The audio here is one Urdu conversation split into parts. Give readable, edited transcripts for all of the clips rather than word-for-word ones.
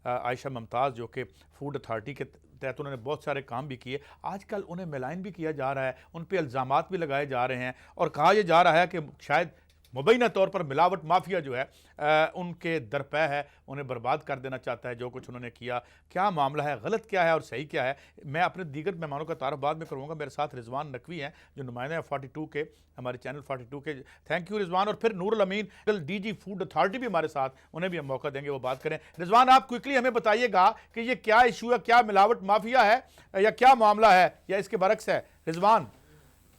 عائشہ ممتاز جو کہ فوڈ اتھارٹی کے تحت انہوں نے بہت سارے کام بھی کیے، آج کل انہیں ملائن بھی کیا جا رہا ہے، ان پہ الزامات بھی لگائے جا رہے ہیں اور کہا یہ جا رہا ہے کہ شاید مبینہ طور پر ملاوٹ مافیا جو ہے ان کے درپے ہے، انہیں برباد کر دینا چاہتا ہے جو کچھ انہوں نے کیا۔ کیا معاملہ ہے، غلط کیا ہے اور صحیح کیا ہے؟ میں اپنے دیگر مہمانوں کا تعارف بعد میں کروں گا۔ میرے ساتھ رضوان نقوی ہیں جو نمائندہ ہیں 42 کے، ہمارے چینل 42 کے۔ تھینک یو رضوان۔ اور پھر نور الامین ڈی جی فوڈ اتھارٹی بھی ہمارے ساتھ، انہیں بھی ہم موقع دیں گے وہ بات کریں۔ رضوان آپ کوئکلی ہمیں بتائیے گا کہ یہ کیا ایشو ہے، کیا ملاوٹ مافیا ہے یا کیا معاملہ ہے یا اس کے برعکس ہے؟ رضوان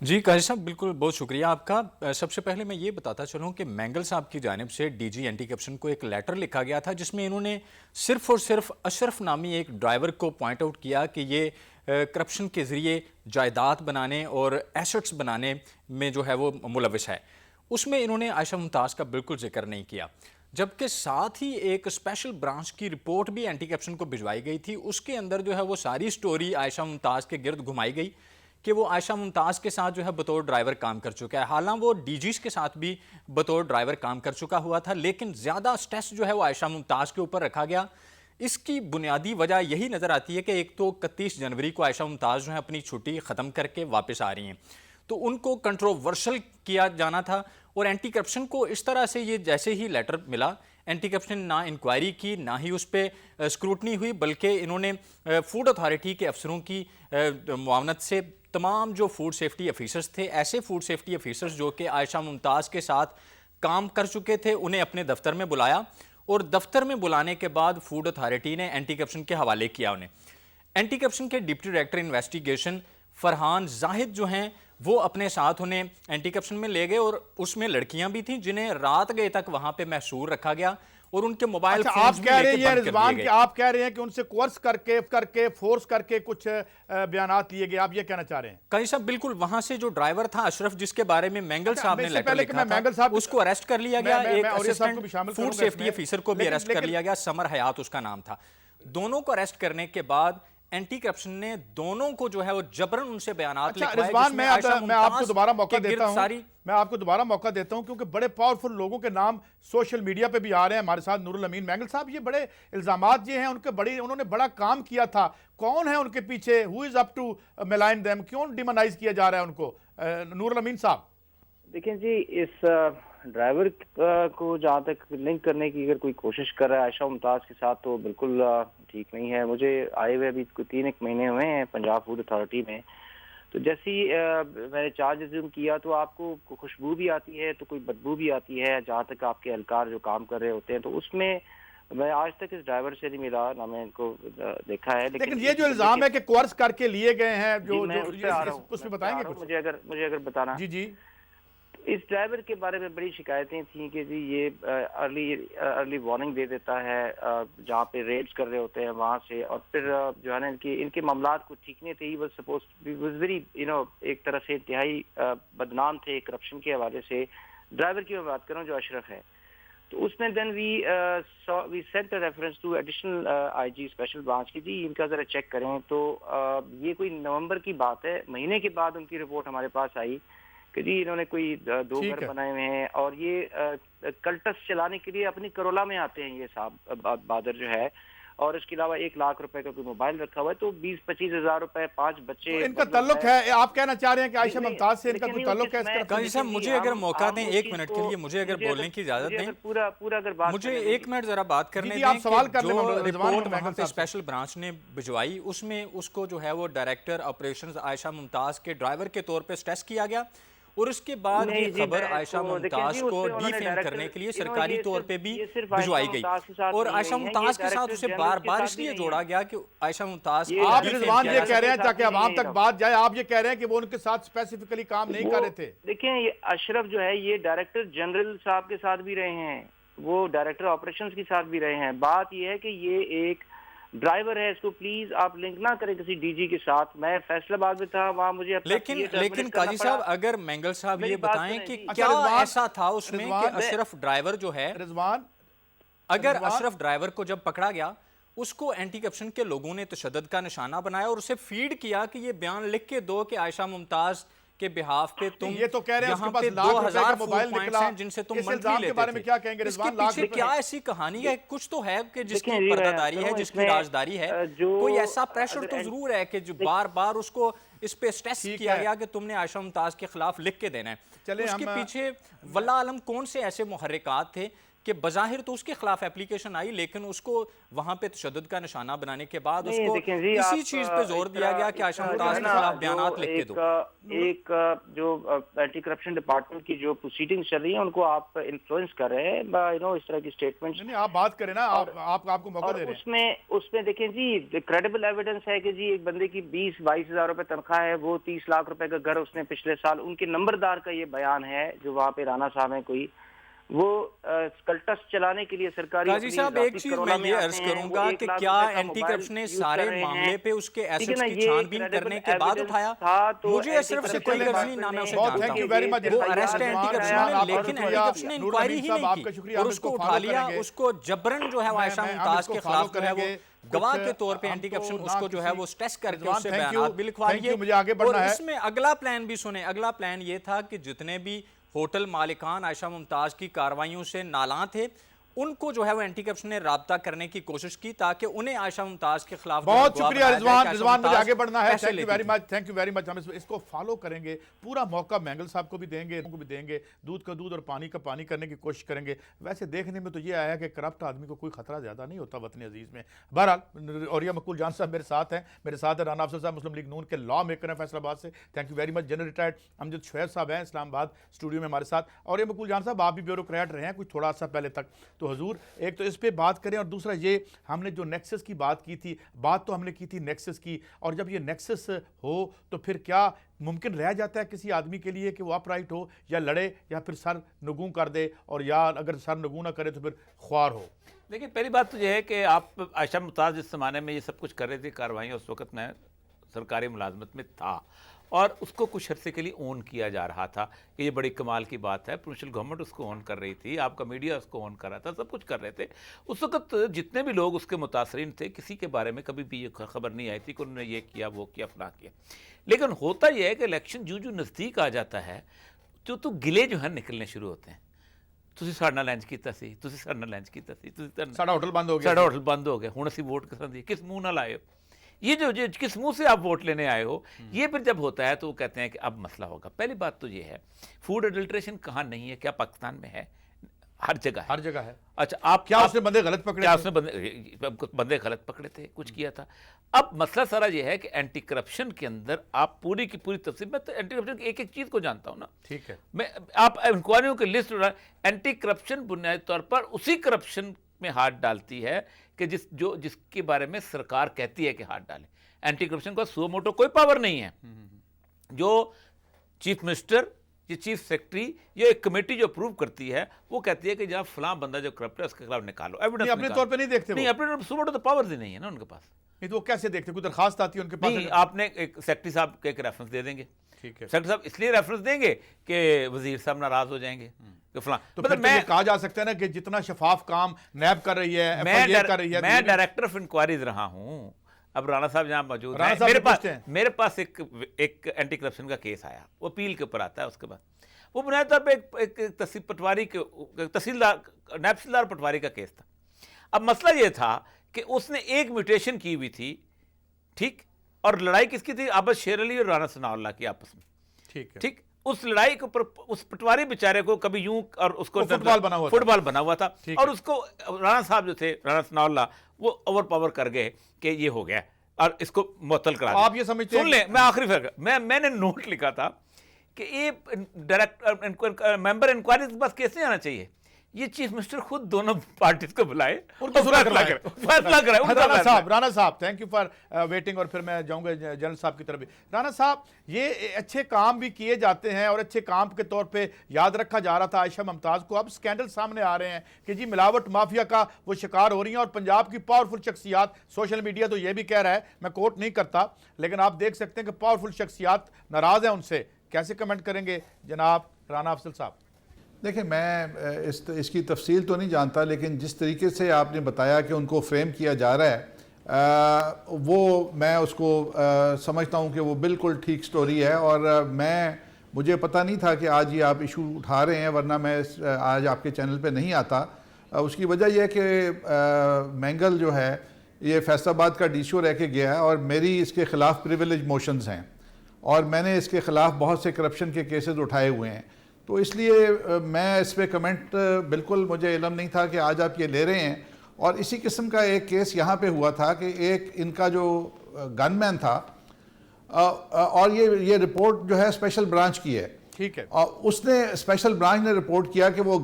جی قاضی صاحب بالکل، بہت شکریہ آپ کا۔ سب سے پہلے میں یہ بتاتا چلوں کہ مینگل صاحب کی جانب سے ڈی جی اینٹی کرپشن کو ایک لیٹر لکھا گیا تھا جس میں انہوں نے صرف اور صرف اشرف نامی ایک ڈرائیور کو پوائنٹ آؤٹ کیا کہ یہ کرپشن کے ذریعے جائیداد بنانے اور ایسٹس بنانے میں جو ہے وہ ملوث ہے۔ اس میں انہوں نے عائشہ ممتاز کا بالکل ذکر نہیں کیا، جبکہ ساتھ ہی ایک اسپیشل برانچ کی رپورٹ بھی اینٹی کرپشن کو بھجوائی گئی تھی، اس کے اندر جو ہے وہ ساری سٹوری عائشہ ممتاز کے گرد گھمائی گئی کہ وہ عائشہ ممتاز کے ساتھ جو ہے بطور ڈرائیور کام کر چکا ہے۔ حالانکہ وہ ڈی جیز کے ساتھ بھی بطور ڈرائیور کام کر چکا ہوا تھا، لیکن زیادہ سٹریس جو ہے وہ عائشہ ممتاز کے اوپر رکھا گیا۔ اس کی بنیادی وجہ یہی نظر آتی ہے کہ ایک تو 31 جنوری کو عائشہ ممتاز جو ہے اپنی چھٹی ختم کر کے واپس آ رہی ہیں، تو ان کو کنٹروورشل کیا جانا تھا، اور اینٹی کرپشن کو اس طرح سے یہ جیسے ہی لیٹر ملا، اینٹی کرپشن نہ انکوائری کی نہ ہی اس پہ اسکروٹنی ہوئی، بلکہ انہوں نے فوڈ اتھارٹی کے افسروں کی معاونت سے تمام جو فوڈ سیفٹی افیسرز تھے، ایسے فوڈ سیفٹی افیسرز جو کہ عائشہ ممتاز کے ساتھ کام کر چکے تھے، انہیں اپنے دفتر میں بلایا، اور دفتر میں بلانے کے بعد فوڈ اتھارٹی نے اینٹی کرپشن کے حوالے کیا انہیں۔ اینٹی کرپشن کے ڈپٹی ڈائریکٹر انویسٹیگیشن فرحان زاہد جو ہیں وہ اپنے ساتھ انہیں اینٹی کرپشن میں لے گئے، اور اس میں لڑکیاں بھی تھیں جنہیں رات گئے تک وہاں پہ محصور رکھا گیا اور ان کے موبائل فونز بھی لے کے بند کر دیے گئے۔ آپ کہہ رہے ہیں کہ ان سے کورس کر کے فورس کر کے کچھ بیانات لیے گئے، آپ یہ کہنا چاہ رہے ہیں؟ قاضی صاحب بالکل، وہاں سے جو ڈرائیور تھا اشرف جس کے بارے میں مینگل صاحب نے لیٹر لکھا تھا اس کو اریسٹ کر لیا گیا، ایک اسسٹنٹ فوڈ سیفٹی افیسر کو بھی اریسٹ کر لیا گیا، سمر حیات اس کا نام تھا۔ دونوں کو اریسٹ کرنے کے بعد اینٹی کرپشن نے دونوں کو جو ہے وہ جبرن ان سے بیانات لکھوائے۔ رضوان میں آپ کو دوبارہ موقع دیتا ہوں کیونکہ بڑے پاورفل لوگوں کے نام سوشل میڈیا پہ بھی آ رہے ہیں ہمارے ساتھ۔ نور الامین مینگل صاحب، یہ بڑے الزامات یہ ہیں ان کے، انہوں نے بڑا کام کیا تھا، کون ہے ان کے پیچھے؟ ہو از اپ ٹو میلائن دیم؟ کیوں ڈیمونائز کیا جا رہا ہے ان کو؟ نور الامین صاحب دیکھیں جی، اس ڈرائیور کو جہاں تک لنک کرنے کی اگر کوئی کوشش کر رہا ہے عائشہ ممتاز کے ساتھ تو بالکل ٹھیک نہیں ہے۔ مجھے آئے ہوئے ابھی 3 مہینے ہوئے ہیں پنجاب فوڈ اتھارٹی میں، تو جیسی میں نے چارج ریزیوم کیا تو آپ کو خوشبو بھی آتی ہے تو کوئی بدبو بھی آتی ہے جہاں تک آپ کے اہلکار جو کام کر رہے ہوتے ہیں، تو اس میں میں آج تک اس ڈرائیور سے نہیں ملا، نہ میں ان کو دیکھا ہے۔ لیکن یہ جو الزام ہے کہ کورس کر کے لیے گئے ہیں، جو اس میں بتائیں گے کچھ؟ مجھے اگر بتانا۔ جی اس ڈرائیور کے بارے میں بڑی شکایتیں تھیں کہ جی یہ ارلی وارننگ دے دیتا ہے جہاں پہ ریڈز کر رہے ہوتے ہیں وہاں سے، اور پھر جو ہے نا ان کے معاملات کو ٹھیک نہیں تھے۔ واز ویری ایک طرح سے انتہائی بدنام تھے کرپشن کے حوالے سے۔ ڈرائیور کی میں بات کر رہا ہوں جو اشرف ہے، تو اس میں then we sent reference to additional I G special branch کی، جی ان کا ذرا چیک کریں۔ تو یہ کوئی نومبر کی بات ہے، مہینے کے بعد ان کی رپورٹ ہمارے پاس آئی کہ جی انہوں نے کوئی 2 گھر بنائے ہوئے ہیں، اور یہ کلٹس چلانے کے لیے اپنی کرولا میں آتے ہیں یہ صاحب بادر جو ہے، اور اس کے علاوہ 1 لاکھ روپے کا کوئی موبائل رکھا ہوا ہے، تو 20-25 ہزار روپے 5 بچے ان کا تعلق ہے۔ آپ کہنا چاہ رہے ہیں کہ عائشہ ممتاز سے ان کا کوئی تعلق ہے؟ قاضی صاحب مجھے اگر موقع دیں 1 منٹ کے لیے، مجھے اگر بولنے کی اجازت دیں، پورا اگر بات مجھے 1 منٹ ذرا بات کرنے دیں۔ جو رپورٹ وہاں پہ اسپیشل برانچ نے بھجوائی اس میں اس کو جو ہے وہ ڈائریکٹر آپریشنز عائشہ ممتاز کے ڈرائیور کے طور پہ سٹریس کیا گیا، اور اس کے بعد یہ خبر عائشہ ممتاز کو ڈی فیم کرنے کے لیے سرکاری طور پہ بھی بھجوائی گئی، اور عائشہ ممتاز کے ساتھ اسے بار بار اس لیے جوڑا گیا کہ عائشہ ممتاز آپ رضوان یہ کہہ رہے ہیں تاکہ عوام تک بات جائے، آپ یہ کہہ رہے ہیں کہ وہ ان کے ساتھ اسپیسیفکلی کام نہیں کر رہے تھے؟ دیکھیں یہ اشرف جو ہے یہ ڈائریکٹر جنرل صاحب کے ساتھ بھی رہے ہیں، وہ ڈائریکٹر آپریشنز کے ساتھ بھی رہے ہیں۔ بات یہ ہے کہ یہ ایک ڈرائیور ہے، اس کو پلیز آپ لنک نہ کریں کسی ڈی جی کے ساتھ۔ میں فیصل آباد میں تھا، وہاں مجھے لیکن قاضی صاحب اگر مینگل صاحب یہ بتائیں کہ کیا ایسا تھا اس میں کہ اشرف ڈرائیور جو ہے، اگر اشرف ڈرائیور کو جب پکڑا گیا اس کو اینٹی کرپشن کے لوگوں نے تشدد کا نشانہ بنایا اور اسے فیڈ کیا کہ یہ بیان لکھ کے دو کہ عائشہ ممتاز کے بہاف پہ تم یہ تو کہہ رہے ہیں اس یہاں کے پاس پہ لاکھ روپے کا 2000 موبائل فوڈ پوائنٹس نکلا، ہیں جن سے تم اس منتھلی الزام کے لیتے بارے میں تھے. کیا کہیں گے اس کے رضوان؟ لاکھ پیچھے روپے کیا ایسی کہانی ہے؟ کچھ تو ہے کہ جس کی دیکھیں جی، میں پردہ داری ہے، کروں جس اس کی میں رازداری ہے. جو کوئی ایسا پریشر تو اگر ضرور ہے کہ جو بار بار اس کو اس پہ سٹریس کیا گیا کہ تم نے عائشہ ممتاز کے خلاف لکھ کے دینا ہے. اس کے پیچھے واللہ عالم کون سے ایسے محرکات تھے کہ بظاہر تو اس کے خلاف اپلیکیشن آئی، لیکن اس کو وہاں پہ تشدد کا نشانہ بنانے کے بعد اس کو اسی چیز پہ زور دیا گیا کہ عائشہ ممتاز کے خلاف بیانات لکھ کے دو. ایک جو اینٹی کرپشن ڈپارٹمنٹ کی جو پروسیڈنگ چل رہی ہیں ان کو آپ انفلوئنس کر رہے ہیں اس طرح کی اسٹیٹمنٹس. نہیں آپ بات کریں نا، آپ کو موقع دے رہے ہیں. اس میں دیکھیں جی کریڈیبل ایویڈنس ہے کہ جی ایک بندے کی 20-22 ہزار روپے تنخواہ ہے، وہ 30 لاکھ روپے کا گھر اس نے پچھلے سال، ان کے نمبردار کا یہ بیان ہے جو وہاں پہ رانا صاحب ہیں کوئی، وہ اسکلٹس چلانے کے لیے سرکاری. قاضی صاحب ایک چیز میں یہ عرض کروں گا کہ کیا اینٹی کرپشن نے سارے معاملے پہ اس کے ایسٹس کی چھان بین کرنے کے بعد اٹھایا؟ مجھے صرف سے کوئی غرض نہیں، نہ میں اسے جانتا ہوں. وہ اریسٹ اینٹی کرپشن نے، لیکن اینٹی کرپشن نے انکوائری ہی نہیں کی اور اس کو اٹھا لیا. اس کو جبرن جو ہے وہ عائشہ ممتاز کے خلاف جو ہے وہ گواہ کے طور پہ اینٹی کرپشن اس کو جو ہے وہ سٹریس کر کے اس سے بیانات بھی لکھوا لیے. اور اس میں اگلا پلان بھی سنیں، اگلا پلان یہ تھا کہ جتنے بھی ہوٹل مالکان عائشہ ممتاز کی کاروائیوں سے نالاں تھے ان کو جو ہے وہ اینٹی کرپشن نے رابطہ کرنے کی کوشش کی تاکہ انہیں عائشہ ممتاز کے خلاف. بہت شکریہ رضوان، مجھے آگے بڑھنا ہے. تھینک یو ویری مچ. ہم اس کو فالو کریں گے، پورا موقع مینگل صاحب کو بھی دیں گے، ان کو بھی دیں گے، دودھ کا دودھ اور پانی کا پانی کرنے کی کوشش کریں گے. ویسے دیکھنے میں تو یہ آیا کہ کرپٹ آدمی کو کوئی خطرہ زیادہ نہیں ہوتا وطن عزیز میں. بہرحال اوریہ مقبول جان صاحب میرے ساتھ ہیں، میرے ساتھ رانا افضل صاحب مسلم لیگ نون کے لا میکر ہیں فیصل آباد سے. Thank you very much. General retired Amjad Shoaib صاحب ہیں اسلام آباد اسٹوڈیو میں ہمارے ساتھ. اوریہ مقبول جان صاحب آپ بھی بیوروکریٹ رہے ہیں کچھ تھوڑا سا پہلے تک، تو حضور ایک تو اس پہ بات کریں، اور دوسرا یہ ہم نے جو نیکسس کی بات کی تھی، بات تو ہم نے کی تھی نیکسس کی، اور جب یہ نیکسس ہو تو پھر کیا ممکن رہ جاتا ہے کسی آدمی کے لیے کہ وہ اپ رائٹ ہو، یا لڑے، یا پھر سر نگوں کر دے، اور یا اگر سر نگوں نہ کرے تو پھر خوار ہو؟ دیکھیں پہلی بات تو یہ ہے کہ آپ عائشہ ممتاز جس زمانے میں یہ سب کچھ کر رہے تھے کارروائیاں، اس وقت میں سرکاری ملازمت میں تھا اور اس کو کچھ عرصے کے لیے اون کیا جا رہا تھا کہ یہ بڑی کمال کی بات ہے. پروونشل گورنمنٹ اس کو اون کر رہی تھی، آپ کا میڈیا اس کو اون کر رہا تھا، سب کچھ کر رہے تھے. اس وقت جتنے بھی لوگ اس کے متاثرین تھے کسی کے بارے میں کبھی بھی یہ خبر نہیں آئی تھی کہ انہوں نے یہ کیا وہ کیا فلاں کیا. لیکن ہوتا یہ ہے کہ الیکشن جو نزدیک آ جاتا ہے تو گلے جو ہیں نکلنے شروع ہوتے ہیں. تسی ساڈے نال لنچ کیتا سی، تسی ساڈے نال لنچ کیتا سی، ساڈا ہوٹل بند ہو گیا، ساڈا ہوٹل بند ہو گیا، ہن اسی ووٹ کس دی کس منہ نال آئے ہو. یہ جو کس منہ سے آپ ووٹ لینے آئے ہو، یہ پھر جب ہوتا ہے تو وہ کہتے ہیں کہ اب مسئلہ ہوگا. پہلی بات تو یہ ہے فوڈ ایڈلٹریشن کہاں نہیں ہے، کیا پاکستان میں ہے؟ ہر جگہ ہے، ہر جگہ ہے. اچھا آپ کیا اس نے بندے غلط پکڑے؟ کیا اس نے بندے غلط پکڑے تھے، کچھ کیا تھا. اب مسئلہ سارا یہ ہے کہ اینٹی کرپشن کے اندر آپ پوری کی پوری تفصیل، میں تو اینٹی کرپشن کی ایک ایک چیز کو جانتا ہوں نا. ٹھیک ہے، میں آپ انکوائریوں کی لسٹ اینٹی کرپشن بنیادی طور پر اسی کرپشن میں ہاتھ ڈالتی ہے کہ جس کے بارے میں سرکار کہتی ہے کہ ہاتھ ڈالیں. اینٹی کرپشن کا سو موٹو کوئی پاور نہیں ہے. جو چیف منسٹر یہ چیف سیکرٹری یہ ایک کمیٹی جو اپروو کرتی ہے وہ کہتی ہے کہ جہاں فلاں بندہ جو کرپٹ ہے اس کے خلاف نکالو ایویڈنس. اپنے طور پہ نہیں دیکھتے، نہیں اپنے سو موٹو تو پاور ہی نہیں ہے نا ان کے پاس. نہیں تو وہ کیسے دیکھتے؟ کوئی درخواست آتی ہے ان کے پاس؟ نہیں، آپ نے ایک سیکرٹری صاحب کے ایک ریفرنس دے دیں گے. ٹھیک ہے، سیکرٹری صاحب اس لیے ریفرنس دیں گے کہ وزیر صاحب ناراض ہو جائیں گے کہ فلاں. تو پھر یہ کہا جا سکتا ہے نا کہ جتنا شفاف کام نیب کر رہی ہے، میں ڈائریکٹر آف انکوائریز رہا ہوں. اب رانا صاحب جہاں موجود ہیں، میرے پاس ایک اینٹی کرپشن کا کیس آیا، وہ اپیل کے اوپر آتا ہے. اس کے بعد وہ بنیادی طور پہ ایک پٹواری کے تحصیلدار نیب تحصیلدار پٹواری کا کیس تھا. اب مسئلہ یہ تھا کہ اس نے ایک میوٹیشن کی ہوئی تھی، ٹھیک، اور لڑائی کس کی تھی؟ عابد شیر علی اور رانا ثناء اللہ کی آپس میں. ٹھیک، اس لڑائی کے اوپر اس پٹواری بیچارے کو کبھی یوں اور اس کو فٹ بال بنا ہوا تھا، اور اس کو رانا صاحب جو تھے رانا ثناء اللہ وہ اوور پاور کر گئے کہ یہ ہو گیا اور اس کو معطل کرا دیا. آپ یہ سمجھتے ہیں؟ سن لیں، میں آخری فرق میں نے نوٹ لکھا تھا کہ یہ ڈائریکٹ ممبر انکوائری کے پاس کیس نہیں آنا چاہیے. یہ چیف منسٹر خود دونوں پارٹیز کو بلائے اور فیصلہ کرائے. رانا صاحب تھینک یو فار ویٹنگ. اور پھر میں جاؤں گا جنرل صاحب کی طرف. رانا صاحب یہ اچھے کام بھی کیے جاتے ہیں اور اچھے کام کے طور پہ یاد رکھا جا رہا تھا عائشہ ممتاز کو. اب سکینڈل سامنے آ رہے ہیں کہ جی ملاوٹ مافیا کا وہ شکار ہو رہی ہیں، اور پنجاب کی پاورفل شخصیات، سوشل میڈیا تو یہ بھی کہہ رہا ہے، میں کوٹ نہیں کرتا لیکن آپ دیکھ سکتے ہیں کہ پاورفل شخصیات ناراض ہیں ان سے. کیسے کمنٹ کریں گے جناب رانا افضل صاحب؟ دیکھیں میں اس کی تفصیل تو نہیں جانتا، لیکن جس طریقے سے آپ نے بتایا کہ ان کو فریم کیا جا رہا ہے وہ میں اس کو سمجھتا ہوں کہ وہ بالکل ٹھیک سٹوری ہے. اور میں مجھے پتہ نہیں تھا کہ آج یہ آپ ایشو اٹھا رہے ہیں، ورنہ میں آج آپ کے چینل پہ نہیں آتا۔ اس کی وجہ یہ ہے کہ مینگل جو ہے یہ فیصل آباد کا ڈی سی او رہ کے گیا ہے، اور میری اس کے خلاف پریویلیج موشنز ہیں، اور میں نے اس کے خلاف بہت سے کرپشن کے کیسز اٹھائے ہوئے ہیں، تو اس لیے میں اس پہ کمنٹ بالکل مجھے علم نہیں تھا کہ آج آپ یہ لے رہے ہیں۔ اور اسی قسم کا ایک کیس یہاں پہ ہوا تھا کہ ایک ان کا جو گن مین تھا، اور یہ رپورٹ جو ہے اسپیشل برانچ کی ہے، ٹھیک ہے، اور اس نے اسپیشل برانچ نے رپورٹ کیا کہ وہ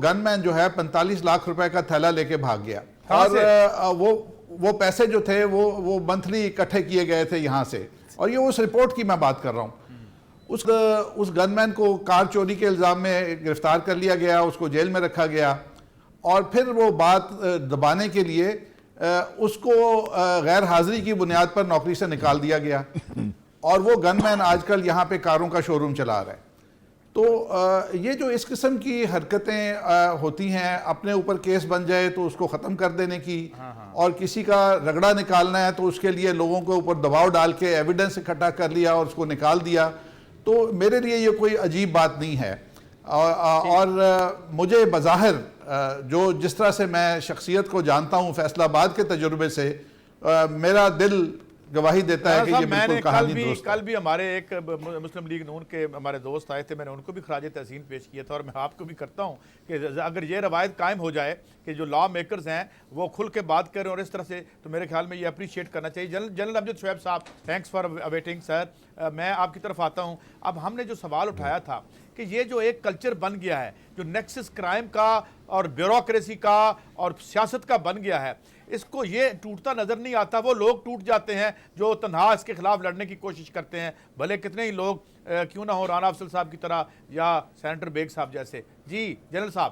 گن مین جو ہے 45 لاکھ روپے کا تھیلا لے کے بھاگ گیا، اور وہ پیسے جو تھے وہ منتھلی اکٹھے کیے گئے تھے یہاں سے، اور یہ اس رپورٹ کی میں بات کر رہا ہوں۔ اس گن مین کو کار چوری کے الزام میں گرفتار کر لیا گیا، اس کو جیل میں رکھا گیا، اور پھر وہ بات دبانے کے لیے اس کو غیر حاضری کی بنیاد پر نوکری سے نکال دیا گیا، اور وہ گن مین آج کل یہاں پہ کاروں کا شو روم چلا رہا ہے۔ تو یہ جو اس قسم کی حرکتیں ہوتی ہیں، اپنے اوپر کیس بن جائے تو اس کو ختم کر دینے کی، اور کسی کا رگڑا نکالنا ہے تو اس کے لیے لوگوں کے اوپر دباؤ ڈال کے ایویڈنس اکٹھا کر لیا اور اس کو نکال دیا، تو میرے لیے یہ کوئی عجیب بات نہیں ہے۔ اور مجھے بظاہر جس طرح سے میں شخصیت کو جانتا ہوں فیصل آباد کے تجربے سے، میرا دل گواہی دیتا ہے کہ یہ بالکل کہانی درست ہے۔ کل بھی ہمارے ایک مسلم لیگ نون کے ہمارے دوست آئے تھے، میں نے ان کو بھی خراج تحسین پیش کیا تھا، اور میں آپ کو بھی کرتا ہوں کہ اگر یہ روایت قائم ہو جائے کہ جو لا میکرز ہیں وہ کھل کے بات کریں اور اس طرح سے، تو میرے خیال میں یہ اپریشیٹ کرنا چاہیے۔ جنرل امجد شعیب صاحب، تھینکس فار ویٹنگ سر، میں آپ کی طرف آتا ہوں۔ اب ہم نے جو سوال اٹھایا تھا کہ یہ جو ایک کلچر بن گیا ہے جو نیکسس کرائم کا اور بیوروکریسی کا اور سیاست کا بن گیا ہے، اس کو یہ ٹوٹتا نظر نہیں آتا۔ وہ لوگ ٹوٹ جاتے ہیں جو تنہا اس کے خلاف لڑنے کی کوشش کرتے ہیں، بھلے کتنے ہی لوگ کیوں نہ ہو، رانا افضل صاحب کی طرح یا سینیٹر بیگ صاحب جیسے۔ جی جنرل صاحب۔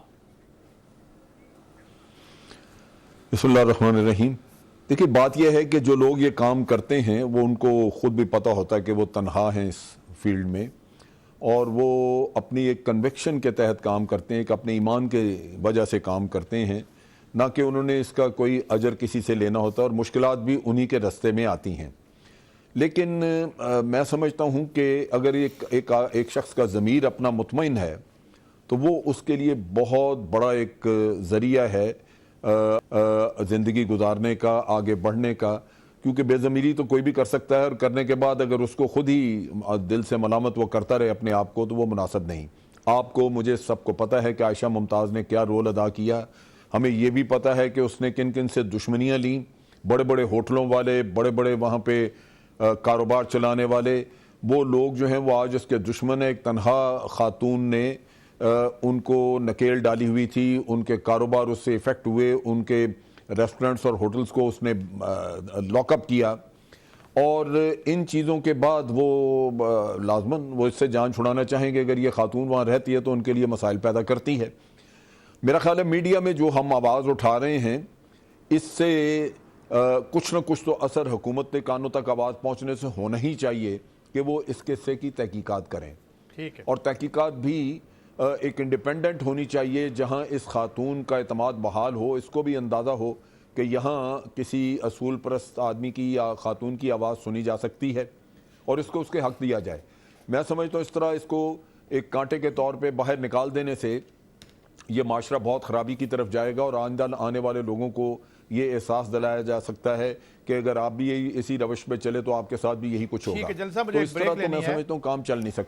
بسم اللہ الرحمن الرحیم۔ دیکھیں، بات یہ ہے کہ جو لوگ یہ کام کرتے ہیں وہ ان کو خود بھی پتہ ہوتا ہے کہ وہ تنہا ہیں اس فیلڈ میں، اور وہ اپنی ایک کنوکشن کے تحت کام کرتے ہیں، ایک اپنے ایمان کے وجہ سے کام کرتے ہیں، نہ کہ انہوں نے اس کا کوئی اجر کسی سے لینا ہوتا، اور مشکلات بھی انہی کے رستے میں آتی ہیں۔ لیکن میں سمجھتا ہوں کہ اگر ایک شخص کا ضمیر اپنا مطمئن ہے تو وہ اس کے لیے بہت بڑا ایک ذریعہ ہے زندگی گزارنے کا، آگے بڑھنے کا، کیونکہ بے ضمیری تو کوئی بھی کر سکتا ہے، اور کرنے کے بعد اگر اس کو خود ہی دل سے ملامت وہ کرتا رہے اپنے آپ کو، تو وہ مناسب نہیں۔ آپ کو، مجھے، سب کو پتہ ہے کہ عائشہ ممتاز نے کیا رول ادا کیا، ہمیں یہ بھی پتہ ہے کہ اس نے کن کن سے دشمنیاں لیں، بڑے بڑے ہوٹلوں والے، بڑے بڑے وہاں پہ کاروبار چلانے والے، وہ لوگ جو ہیں وہ آج اس کے دشمن ہیں۔ ایک تنہا خاتون نے ان کو نکیل ڈالی ہوئی تھی، ان کے کاروبار اس سے افیکٹ ہوئے، ان کے ریسٹورنٹس اور ہوٹلز کو اس نے لاک اپ کیا، اور ان چیزوں کے بعد وہ لازماً وہ اس سے جان چھڑانا چاہیں گے۔ اگر یہ خاتون وہاں رہتی ہے تو ان کے لیے مسائل پیدا کرتی ہے۔ میرا خیال ہے میڈیا میں جو ہم آواز اٹھا رہے ہیں، اس سے کچھ نہ کچھ تو اثر حکومت کے کانوں تک آواز پہنچنے سے ہونا ہی چاہیے کہ وہ اس قصے کی تحقیقات کریں، ٹھیک ہے، اور تحقیقات بھی ایک انڈیپینڈنٹ ہونی چاہیے، جہاں اس خاتون کا اعتماد بحال ہو، اس کو بھی اندازہ ہو کہ یہاں کسی اصول پرست آدمی کی یا خاتون کی آواز سنی جا سکتی ہے، اور اس کو اس کے حق دیا جائے۔ میں سمجھتا ہوں اس طرح اس کو ایک کانٹے کے طور پہ باہر نکال دینے سے یہ معاشرہ بہت خرابی کی طرف جائے گا، اور آئندہ آنے والے لوگوں کو یہ احساس دلایا جا سکتا ہے کہ اگر آپ بھی اسی روش پہ چلے تو آپ کے ساتھ بھی یہی کچھ ہوگا۔ ٹھیک ہے جلسہ، مجھے تو ایک اس بریک طرح تو لینی میں ہے۔ سمجھتا ہوں کام چل نہیں سکتا۔